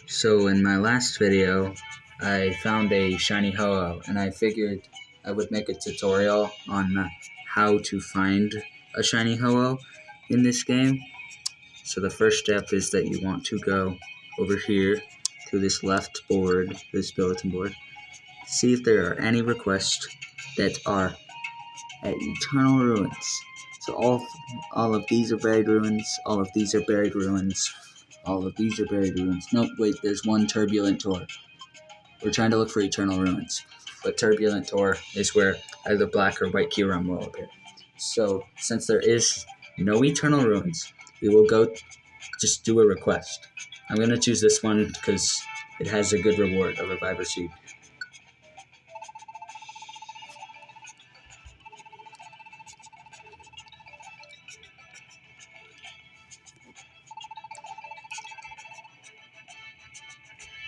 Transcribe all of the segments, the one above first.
So in my last video, I found a shiny Ho-Oh, and I figured I would make a tutorial on how to find a shiny Ho-Oh in this game. So the first step is that you want to go over here to this left board, this bulletin board, see if there are any requests that are at Eternal Ruins. So all of these are buried ruins, all of these are buried ruins, all of these are buried ruins. Nope, wait, there's one Turbulent Tor. We're trying to look for Eternal Ruins, but Turbulent Tor is where either black or white Kyurem will appear. So, since there is no Eternal Ruins, we will go just do a request. I'm going to choose this one because it has a good reward, a Reviver Seed.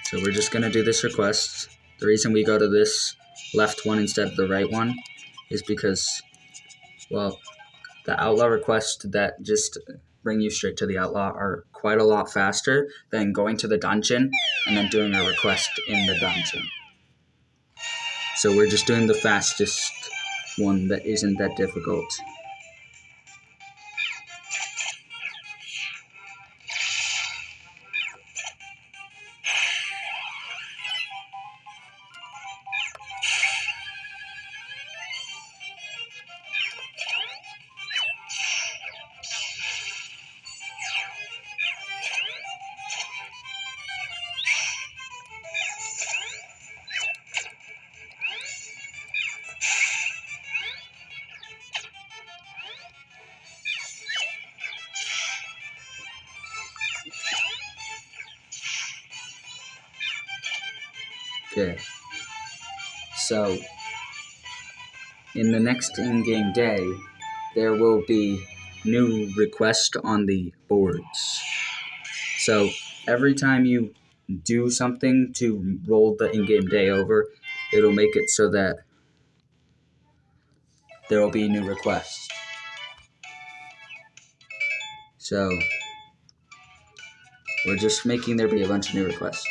So we're just going to do this request. The reason we go to this left one instead of the right one is because, well, the outlaw requests that just bring you straight to the outlaw are quite a lot faster than going to the dungeon and then doing a request in the dungeon. So we're just doing the fastest one that isn't that difficult. Okay, so in the next in-game day, there will be new requests on the boards. So every time you do something to roll the in-game day over, it'll make it so that there will be new requests. So we're just making there be a bunch of new requests.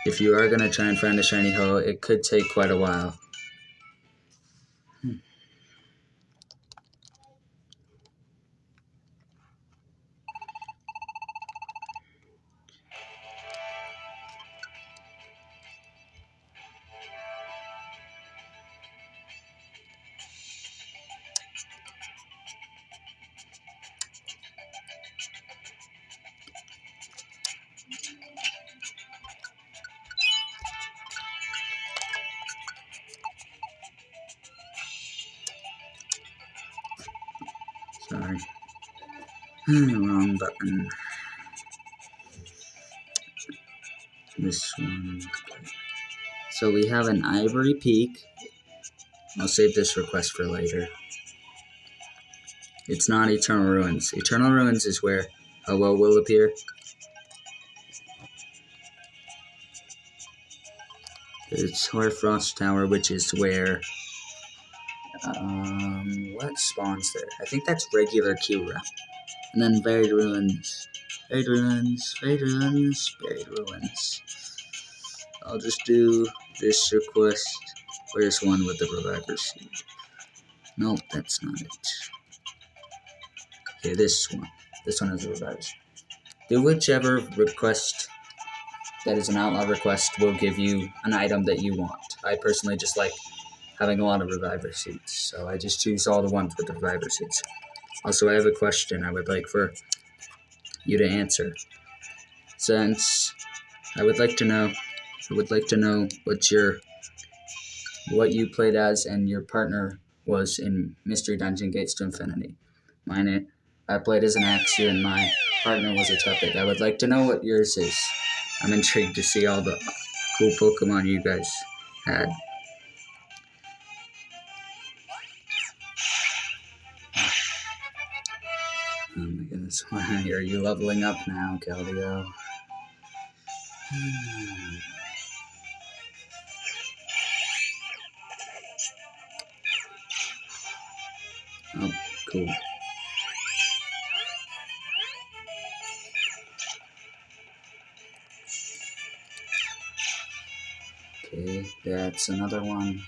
If you are going to try and find a shiny Ho, it could take quite a while. Sorry. Wrong button. This one. So we have an Ivory Peak. I'll save this request for later. It's not Eternal Ruins. Eternal Ruins is where Ho-Oh will appear. It's Hoarfrost Tower, which is where what spawns there? I think that's regular Kyurem. And then Buried Ruins. Buried Ruins, Buried Ruins, Buried Ruins. I'll just do this request. Where's one with the Reviver Seed? Nope, that's not it. Okay, this one. This one is a Reviver Seed. Do whichever request that is an outlaw request will give you an item that you want. I personally just like having a lot of Reviver Seeds, so I just choose all the ones with the Reviver Seeds. Also, I have a question I would like for you to answer. Since I would like to know what you played as and your partner was in Mystery Dungeon Gates to Infinity. I played as an Axew and my partner was a Tepig. I would like to know what yours is. I'm intrigued to see all the cool Pokemon you guys had. Oh my goodness, why are you leveling up now, Keldeo? Oh, cool. Okay, that's another one.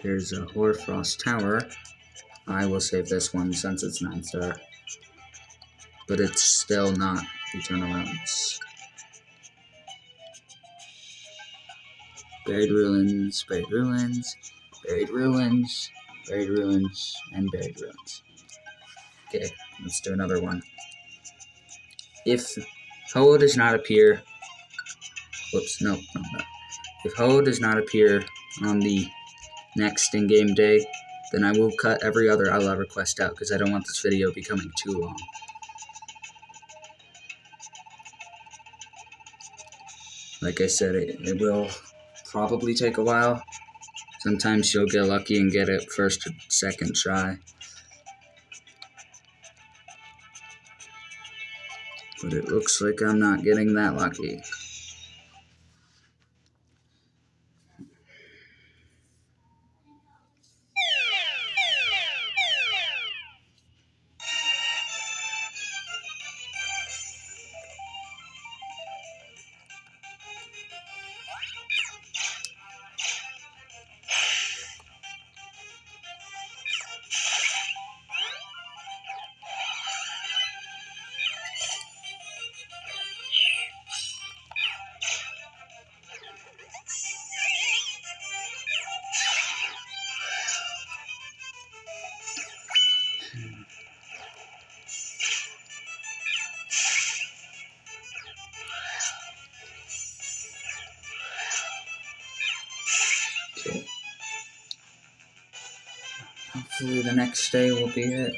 There's a Hoarfrost Tower. I will save this one since it's 9-star. But it's still not Eternal Ruins. Buried Ruins, Buried Ruins, Buried Ruins, Buried Ruins, and Buried Ruins. Okay, let's do another one. If Ho does not appear... Whoops, no. If Ho does not appear on the next in-game day, then I will cut every other outlaw request out because I don't want this video becoming too long. Like I said, it will probably take a while. Sometimes you'll get lucky and get it first or second try. But it looks like I'm not getting that lucky. Okay. Hopefully the next day will be it.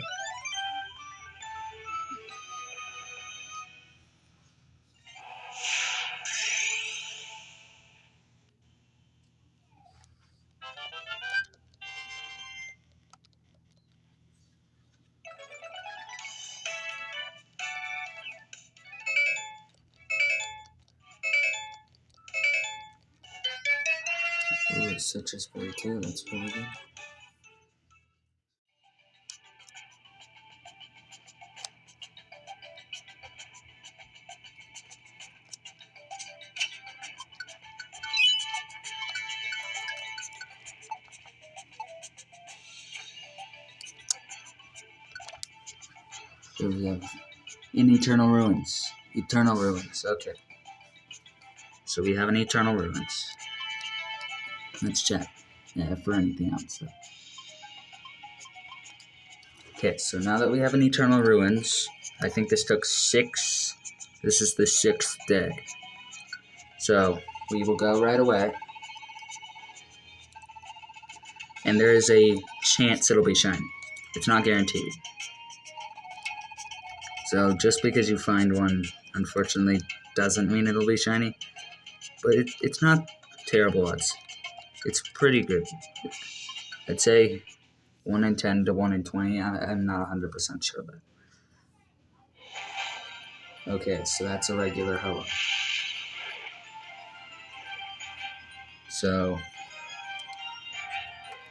Ooh, it's citrus berry too, that's pretty good. Here we have in Eternal Ruins. Eternal Ruins, okay. So we have an Eternal Ruins. Let's check. Yeah, for anything else though. Okay, so now that we have an Eternal Ruins, I think this took 6. This is the 6th day. So we will go right away. And there is a chance it'll be shiny. It's not guaranteed. So just because you find one, unfortunately, doesn't mean it'll be shiny. But it's not terrible odds. It's pretty good. I'd say 1 in 10 to 1 in 20. I'm not 100% sure, but... Okay, so that's a regular Ho-Oh. So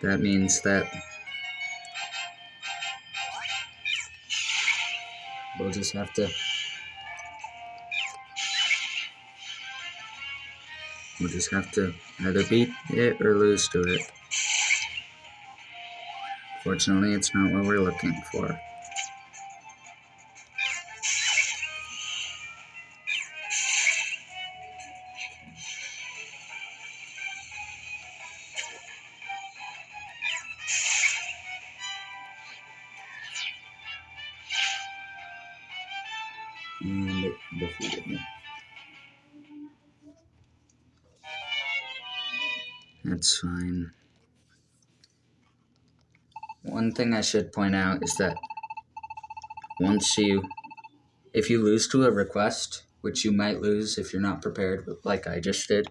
that means that we'll just have to either beat it or lose to it. Fortunately, it's not what we're looking for. and it defeated me. That's fine. One thing I should point out is that if you lose to a request, which you might lose if you're not prepared, like I just did,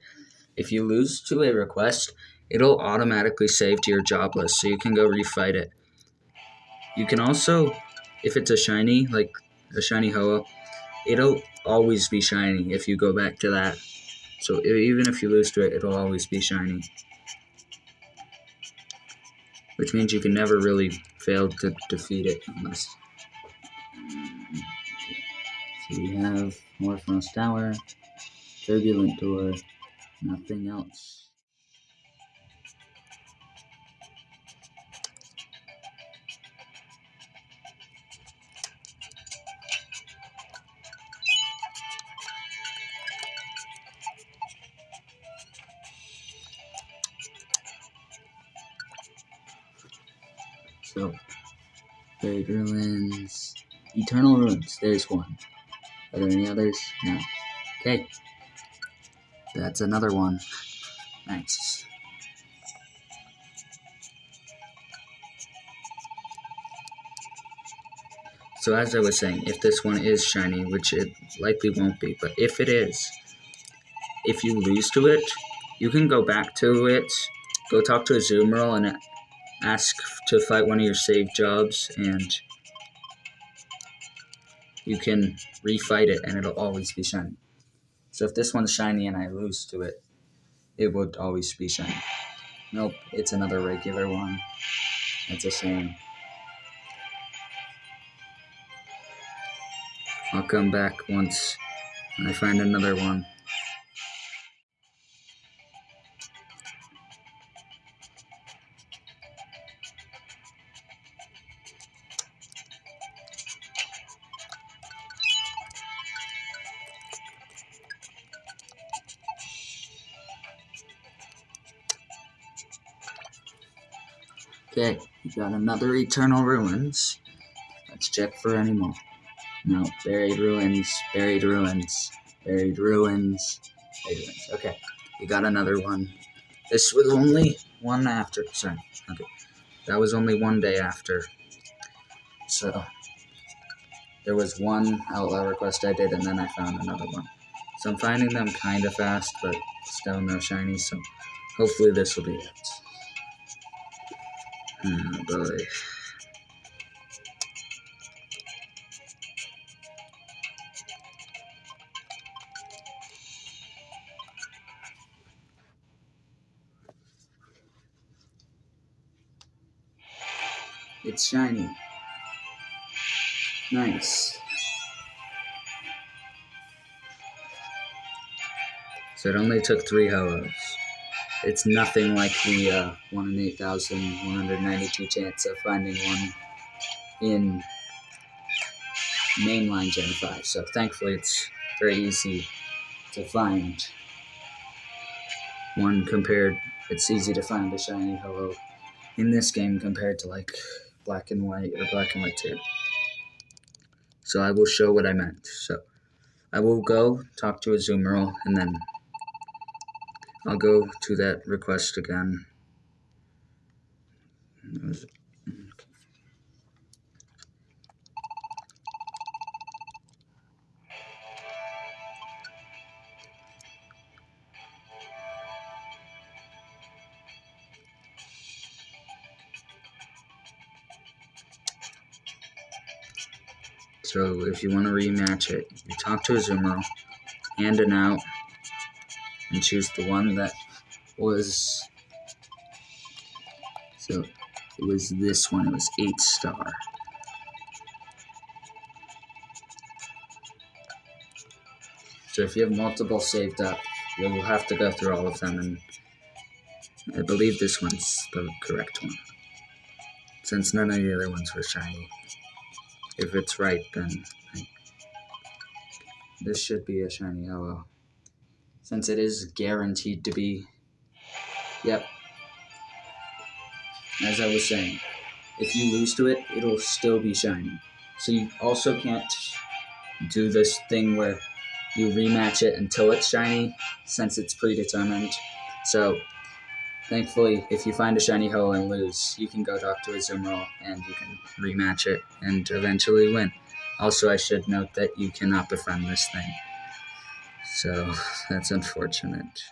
if you lose to a request, it'll automatically save to your job list, so you can go refight it. You can also, if it's a shiny, like a shiny Ho-Oh, it'll always be shiny if you go back to that. So even if you lose to it, it'll always be shiny. Which means you can never really fail to defeat it unless... So we have Morphonos Tower, Turbulent Door, nothing else. So, Buried Ruins, Eternal Ruins, there's one. Are there any others? No. Okay. That's another one. Nice. So as I was saying, if this one is shiny, which it likely won't be, but if it is, if you lose to it, you can go back to it, go talk to Azumarill and ask to fight one of your saved jobs, and you can refight it and it'll always be shiny. So if this one's shiny and I lose to it, it would always be shiny. Nope, it's another regular one. That's a shame. I'll come back once I find another one. Okay, we got another Eternal Ruins. Let's check for any more. No, Buried Ruins, Buried Ruins, Buried Ruins, Buried Ruins. Okay, we got another one. This was only one after. Sorry, okay. That was only one day after. So, there was one outlaw request I did, and then I found another one. So I'm finding them kind of fast, but still no shiny, so hopefully this will be it. Oh boy. It's shiny. Nice. So it only took 3 Ho-Ohs. It's nothing like the 1 in 8,192 chance of finding one in mainline Gen 5. So thankfully it's very easy to find one compared. It's easy to find a shiny Ho-Oh in this game compared to like Black and White or Black and White 2. So I will show what I meant. So I will go talk to Azumarill and then I'll go to that request again. So if you want to rematch it, you talk to Azumarill, hand it out, and choose the one that was. So it was this one. It was 8-star. So if you have multiple saved up, you'll have to go through all of them, and I believe this one's the correct one, since none of the other ones were shiny. If it's right, then this should be a shiny Ho-Oh, since it is guaranteed to be. Yep. As I was saying, if you lose to it, it'll still be shiny. So you also can't do this thing where you rematch it until it's shiny, since it's predetermined. So thankfully, if you find a shiny Ho and lose, you can go talk to a Azumarill and you can rematch it and eventually win. Also, I should note that you cannot befriend this thing. So that's unfortunate.